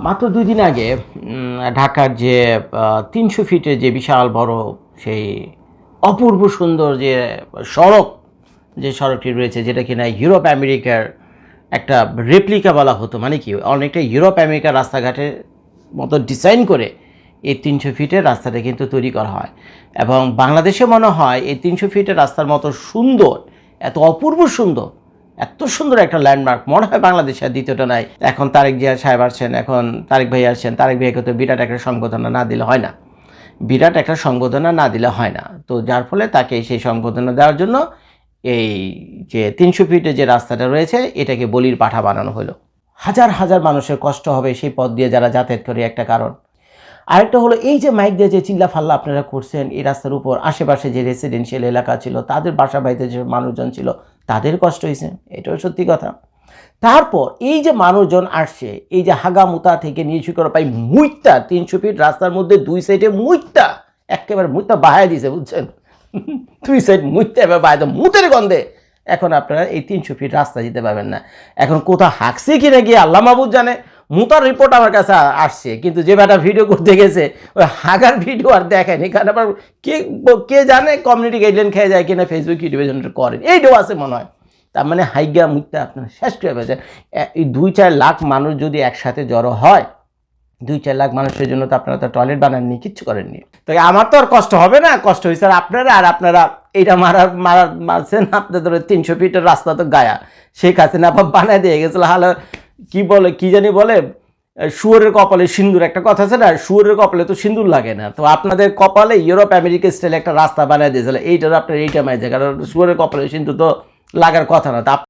মাত্র ২ দিন আগে ঢাকার যে ৩০০ ফিটের যে বিশাল বড় সেই অপূর্ব সুন্দর যে সড়ক, যে সড়কটি রয়েছে, যেটা কিনা ইউরোপ আমেরিকার একটা রেপ্লিকা বলা হতো, মানে কি অনেকটা ইউরোপ আমেরিকার রাস্তাঘাটের মতো ডিজাইন করে এই ৩০০ ফিটের রাস্তাটা কিন্তু তৈরি করা হয়। এবং বাংলাদেশে মনে হয় এই ৩০০ ফিটের রাস্তার মতো সুন্দর, এত অপূর্ব সুন্দর, এত সুন্দর একটা ল্যান্ডমার্ক মনে হয় বাংলাদেশে আর দ্বিতীয়টা নাই। এখন তারেক জিয়া সাহেব আসছেন, এখন তারেক ভাই আসছেন, তারেক ভাইকে তো বিরাট একটা সংবর্ধনা না দিলে হয় না, বিরাট একটা সংবর্ধনা না দিলে হয় না। তো যার ফলে তাকে সেই সংবর্ধনা দেওয়ার জন্য এই যে ৩০০ ফিটে যে রাস্তাটা রয়েছে এটাকে বলির পাঠা বানানো হলো। হাজার হাজার মানুষের কষ্ট হবে সেই পথ দিয়ে যারা যাতায়াত করে, একটা কারণ। আরেকটা হলো এই যে মাইক দিয়ে যে চিল্লা ফাল্লা আপনারা করছেন এই রাস্তার উপর, আশেপাশে যে রেসিডেন্সিয়াল এলাকা ছিল, তাদের বাসা বাড়িতে যে মানুষজন ছিল তাদের কষ্ট হয়েছে, এটাও সত্যি কথা। তারপর এই যে মানুষজন আসছে, এই যে হাগামুতা থেকে নিয়ে শুরু করে পাই মুইটটা ৩০০ ফিট রাস্তার মধ্যে দুই সাইডে মুইটটা, একেবারে মুইটটা বাহায় দিছে, বুঝছেন? দুই সাইড মুইটটা এবার বাহায়, মুতের গন্ধে এখন আপনারা এই ৩০০ ফিট রাস্তা দিতে পারবেন না। এখন কোথাও হাঁকছে কিনা গিয়ে আল্লাহ মাহবুব জানে। মুতার রিপোর্ট আমার কাছে আসছে, কিন্তু যে বেটা ভিডিও করতে গেছে ওই হাগার ভিডিও আর দেখেনি, কারণ আবার কে জানে কমিউনিটি গাইডলাইন খেয়ে যায় কিনা ফেসবুক ইউটিউবে করেন, এইটাও আছে মনে হয়। তার মানে হাইগা মুখটা আপনারা শেষ করে ফেলেছেন। এই ২-৪ লাখ মানুষ যদি একসাথে জড়ো হয়, ২-৪ লাখ মানুষের জন্য তো আপনারা তো টয়লেট বানাননি, কিচ্ছু করেননি। তো আমার তো আর কষ্ট হবে না, কষ্ট হয়েছে আর আপনারা। আর আপনারা এইটা মারছেন আপনাদের ৩০০ ফিটের রাস্তা তো গায়া শেখ হাসিনা আবার বানায় দিয়ে গেছিল। হালে কি বলে, কি জানি বলে, শুয়োরের কপালে সিন্দুর, একটা কথা আছে না, শুয়োরের কপালে তো সিন্দুর লাগে না। তো আপনাদের কপালে ইউরোপ আমেরিকা স্টাইলে একটা রাস্তা বানায় দিয়েছিল, এইটার আপনার এইটা মাইছে, কারণ শুয়োরের কপালে সিন্দুর তো লাগার কথা না।